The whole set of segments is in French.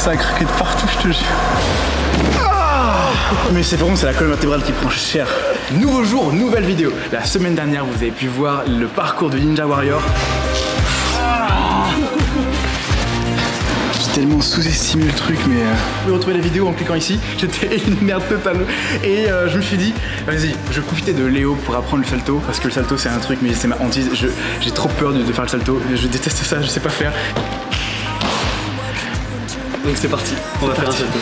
ça a craqué de partout, je te jure. Mais c'est par contre, c'est la colonne vertébrale qui prend cher. Nouveau jour, nouvelle vidéo. La semaine dernière, vous avez pu voir le parcours de Ninja Warrior. J'ai tellement sous-estimé le truc, mais vous pouvez retrouver la vidéo en cliquant ici. J'étais une merde totale. Et je me suis dit, vas-y, je vais profiter de Léo pour apprendre le salto. Parce que le salto, c'est un truc, mais c'est ma hantise. J'ai trop peur de faire le salto. Je déteste ça, je sais pas faire. Donc c'est parti, on va faire un salto.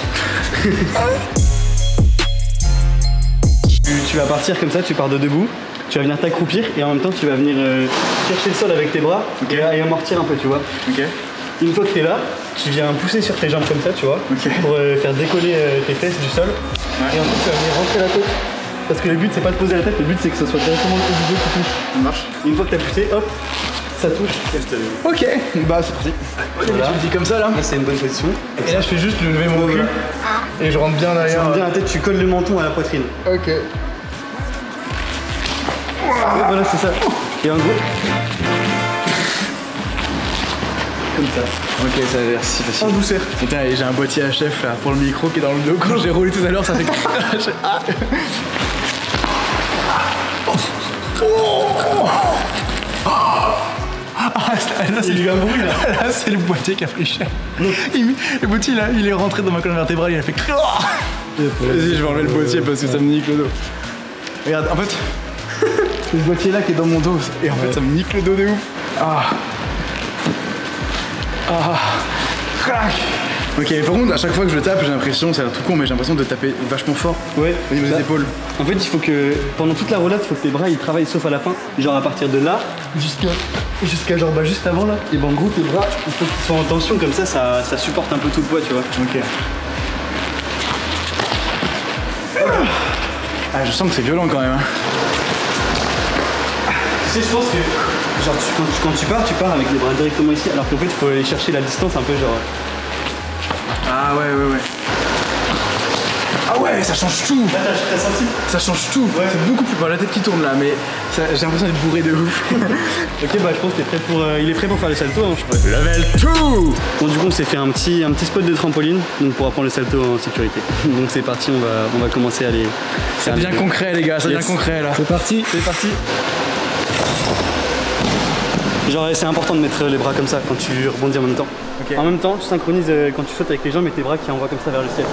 Tu vas partir comme ça, tu pars de debout, tu vas venir t'accroupir et en même temps tu vas venir chercher le sol avec tes bras et amortir un peu, tu vois. Ok. Une fois que tu es là, tu viens pousser sur tes jambes comme ça, tu vois, pour faire décoller tes fesses du sol. Ouais. Et ensuite tu vas venir rentrer la tête. Parce que le but c'est pas de poser la tête, le but c'est que ce soit directement le haut du dos qui touche. Ça marche. Une fois que tu as poussé, hop, ça touche. Ok, bah c'est parti. Voilà. Tu le dis comme ça là. Là c'est une bonne position. Et là je fais juste lever mon cul et je rentre bien derrière. Tu rentres bien la tête, tu colles le menton à la poitrine. Ok. Ouais, voilà, c'est ça. Et en gros, comme ça. Ok, ça a l'air si facile. En douceur. Putain, j'ai un boîtier HF là pour le micro qui est dans le dos. Quand j'ai roulé tout à l'heure, ça fait. Là, c'est un bruit là. Là, c'est le boîtier qui a pris cher. Le boîtier là, il est rentré dans ma colonne vertébrale, il a fait. Vas-y, je vais enlever le boîtier parce que ça me nique le dos. Regarde, en fait. C'est ce boîtier là qui est dans mon dos et en fait ça me nique le dos de ouf. Crac. Ok, par contre à chaque fois que je le tape j'ai l'impression, ça a l'air tout con mais j'ai l'impression de taper vachement fort. Ouais. Au niveau des épaules. En fait il faut que pendant toute la roulade il faut que tes bras ils travaillent sauf à la fin. Genre à partir de là jusqu'à genre bah juste avant là. Et ben en gros tes bras il faut qu'ils soient en tension comme ça supporte un peu tout le poids tu vois. Ok. Ah je sens que c'est violent quand même. Tu sais, je pense que genre quand tu pars avec les bras directement ici, alors qu'en fait il faut aller chercher la distance un peu genre. Ah ouais. Ah ouais, ça change tout. Là t'as senti? Ça change tout. Ouais. C'est beaucoup plus. Bon, la tête qui tourne là, mais j'ai l'impression d'être bourré de ouf. Ok, bah je pense qu'il est prêt pour, il est prêt pour faire le salto. Hein, je crois. Level 2. Bon du coup on s'est fait un petit spot de trampoline donc pour apprendre le salto en sécurité. Donc c'est parti, on va commencer à aller. Ça devient concret les gars, ça devient concret là. C'est parti. Genre c'est important de mettre les bras comme ça quand tu rebondis en même temps. Okay. En même temps, tu synchronises quand tu sautes avec les jambes et tes bras qui envoient comme ça vers le ciel.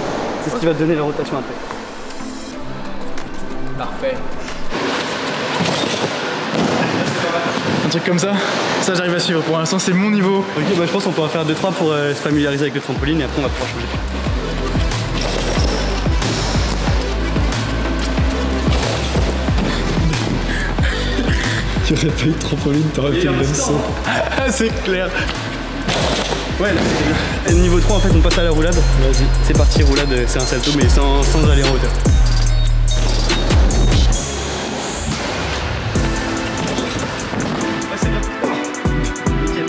C'est ce qui va te donner la rotation après. Parfait. Un truc comme ça j'arrive à suivre. Pour l'instant c'est mon niveau. Ok, bah je pense qu'on pourra faire 2-3 pour se familiariser avec le trampoline et après on va pouvoir changer. Tu aurais pas eu de trampoline, t'aurais fait le même saut. C'est clair. Ouais, là c'était bien. Et niveau 3, en fait, on passe à la roulade. Vas-y. C'est parti, roulade, c'est un salto, mais sans aller en hauteur. Ouais, c'est bien. Nickel.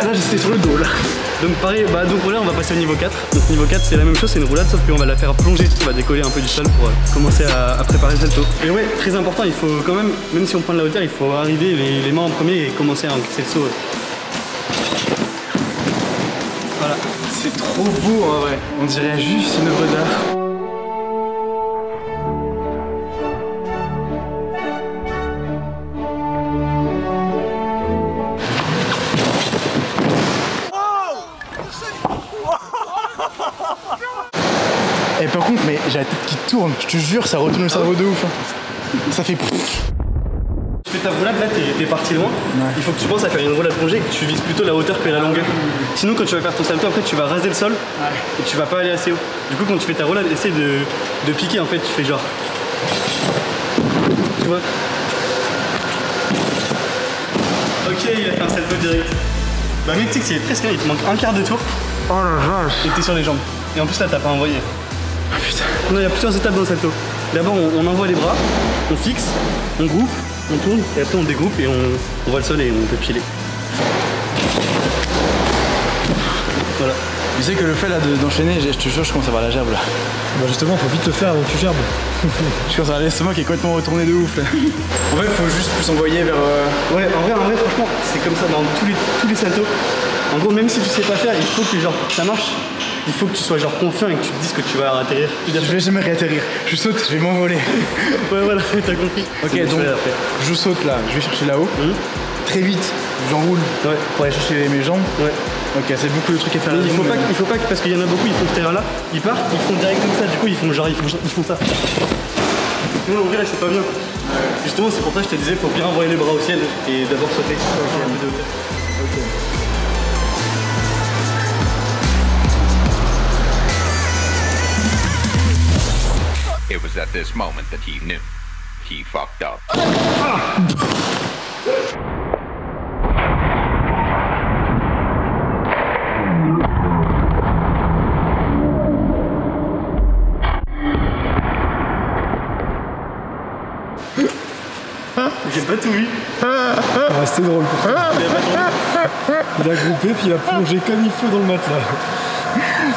Ah là, j'étais sur le dos là. Donc pareil, donc là on va passer au niveau 4. Donc niveau 4 c'est la même chose, c'est une roulade sauf qu'on va la faire plonger. On va décoller un peu du sol pour commencer à préparer le salto. Et ouais, très important, il faut quand même si on prend de la hauteur, il faut arriver les mains en premier et commencer à encaisser le saut. Voilà. C'est trop beau en vrai. On dirait juste une œuvre d'art. Et par contre, mais j'ai la tête qui tourne, je te jure, ça retourne le cerveau de ouf. Ça fait. Tu fais ta roulade là, t'es parti loin. Ouais. Il faut que tu penses à faire une roulade plongée et que tu vises plutôt la hauteur que la longueur. Sinon, quand tu vas faire ton salto, après tu vas raser le sol et tu vas pas aller assez haut. Du coup, quand tu fais ta roulade, essaie de piquer en fait, tu fais genre. Tu vois. Ok, il a fait un salto direct. Bah, mec, tu sais que c'est presque là, il te manque un quart de tour. Oh la vache. Et t'es sur les jambes. Et en plus là t'as pas envoyé. Ah putain. Non, il y a plusieurs étapes dans le salto. D'abord on envoie les bras, on fixe, on groupe, on tourne et après on dégroupe et on voit le sol et on peut piler. Voilà. Tu sais que le fait là d'enchaîner, je te jure, je commence à avoir la gerbe là. Bah justement, faut vite le faire avant que tu gerbes. Je commence à avoir l'estomac qui est complètement retourné de ouf là. En fait, faut juste plus envoyer vers. Ouais, en vrai, franchement, c'est comme ça dans tous les saltos. En gros, même si tu sais pas faire, il faut que genre, pour que ça marche, il faut que tu sois genre confiant et que tu te dises que tu vas atterrir. Je vais jamais réatterrir. Je saute, je vais m'envoler. Ouais, voilà, t'as compris. Ok, donc je saute là, je vais chercher là-haut. Très vite, j'enroule pour aller chercher mes jambes. Ouais. Ok, c'est beaucoup de trucs à faire. Mais il faut pas parce qu'il y en a beaucoup, ils font ce terrain là, ils partent, ils font direct comme ça, du coup ils font genre, ils font ça. Non, en vrai là c'est pas bien. Justement, c'est pour ça que je te disais, faut bien envoyer les bras au ciel et d'abord sauter. It was at this moment that he knew. He fucked up. J'ai pas tout vu. Ouais, c'était drôle pour toi. Il a groupé puis il a plongé comme il faut dans le matelas.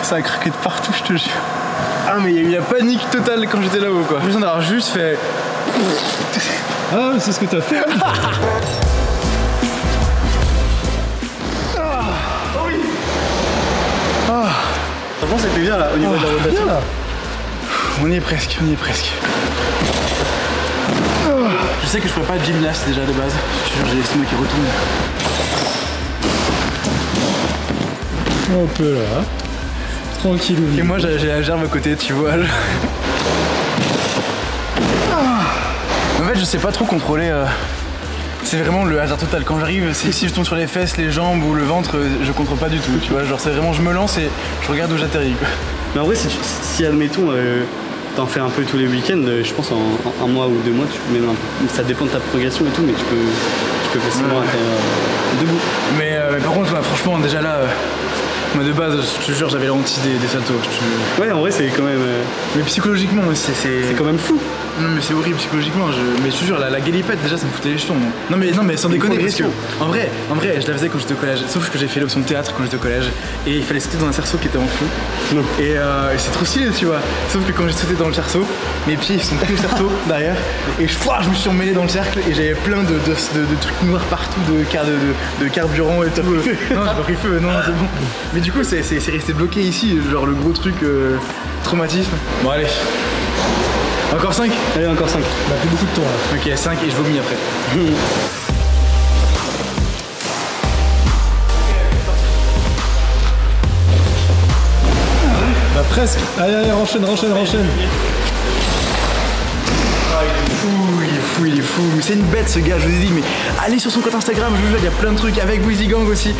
Ça a craqué de partout, je te jure. Ah, mais il y a eu la panique totale quand j'étais là-haut quoi. J'ai l'impression d'avoir juste fait. Ah, c'est ce que t'as fait. Franchement, c'était bien là au niveau de la rotation. Là. On y est presque, Je sais que je ferais pas de gymnaste déjà de base. Je te jure, j'ai l'estomac qui retourne. Un peu là. Tranquillou. Et moi j'ai la gerbe à côté, tu vois. En fait, je sais pas trop contrôler. C'est vraiment le hasard total. Quand j'arrive, si je tombe sur les fesses, les jambes ou le ventre, je contrôle pas du tout. Tu vois, genre c'est vraiment je me lance et je regarde où j'atterris. Mais en vrai, si admettons, t'en fais un peu tous les week-ends, je pense en un mois ou 2 mois, ça dépend de ta progression et tout, mais tu peux facilement atterrir debout. Mais par contre, là, franchement, déjà là. Moi de base, je te jure, j'avais la hantise des saltos. Ouais, en vrai, c'est quand même. Mais psychologiquement, c'est quand même fou. Non, mais c'est horrible psychologiquement. Mais je te jure, la galipette, déjà, ça me foutait les jetons. Non, mais sans déconner, parce que en vrai, je la faisais quand j'étais au collège. Sauf que j'ai fait l'option de théâtre quand j'étais au collège. Et il fallait sauter dans un cerceau qui était en fond. Et c'est trop stylé, tu vois. Sauf que quand j'ai sauté dans le cerceau, mes pieds ils sont pris au cerceau derrière. Et je me suis emmêlé dans le cercle et j'avais plein de trucs noirs partout, de carburant et tout. Non, j'ai pas pris feu, non, c'est bon. Mais du coup, c'est resté bloqué ici, genre le gros truc traumatisme. Bon, allez. Encore 5? Allez, encore 5. Bah, plus beaucoup de temps là. Ok, 5 et je vomis après. Bah, presque. Allez, enchaîne. Il est fou. C'est une bête ce gars, je vous ai dit, mais allez sur son compte Instagram, je vous jure, il y a plein de trucs avec Wheezy Gang aussi.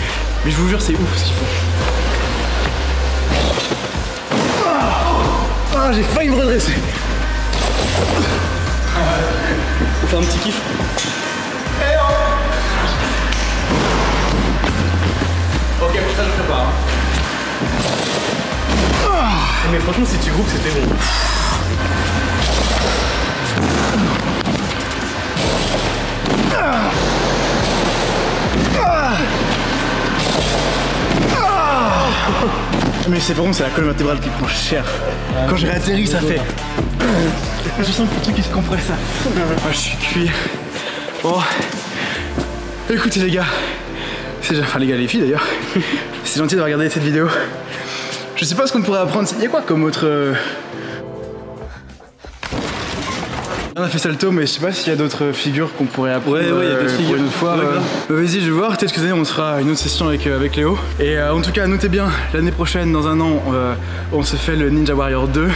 Mais je vous jure, c'est ouf ce qu'ils font. Ah, j'ai failli me redresser. On fait un petit kiff. Ok, ça je prépare. Mais franchement, si tu groupes, c'était bon. Mais c'est par contre, c'est la colonne vertébrale qui prend cher. Quand j'ai réatterri, ça fait. Je sens le truc qui se compresse. Moi, je suis cuit. Bon. Écoutez, les gars. Enfin, les gars, les filles d'ailleurs. C'est gentil de regarder cette vidéo. Je sais pas ce qu'on pourrait apprendre. Il y a quoi comme autre. On a fait salto, mais je sais pas s'il y a d'autres figures qu'on pourrait apprendre. Ouais, il y a d'autres figures. Une autre fois. Vas-y, je vais voir. Peut-être que cette année, on se fera une autre session avec Léo. Et en tout cas, notez bien, l'année prochaine, dans un an, on se fait le Ninja Warrior 2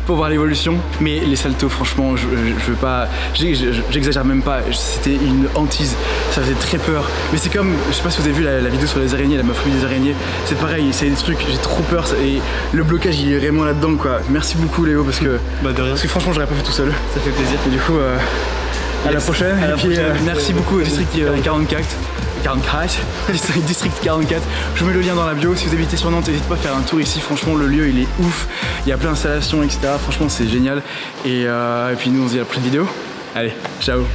pour voir l'évolution. Mais les saltos, franchement, je veux pas. J'exagère même pas. C'était une hantise. Ça faisait très peur. Mais c'est comme, je sais pas si vous avez vu la vidéo sur les araignées, la meuf des araignées. C'est pareil, c'est des trucs, j'ai trop peur. Et le blocage, il est vraiment là-dedans, quoi. Merci beaucoup, Léo, parce que. Bah, de rien. Parce que franchement, j'aurais pas fait tout seul. Ça fait plaisir. Et du coup, à la prochaine. Et puis, merci beaucoup, District 44. District 44. Je vous mets le lien dans la bio. Si vous habitez sur Nantes, n'hésitez pas à faire un tour ici. Franchement, le lieu, il est ouf. Il y a plein d'installations, etc. Franchement, c'est génial. Et puis, nous, on se dit à la prochaine vidéo. Allez, ciao.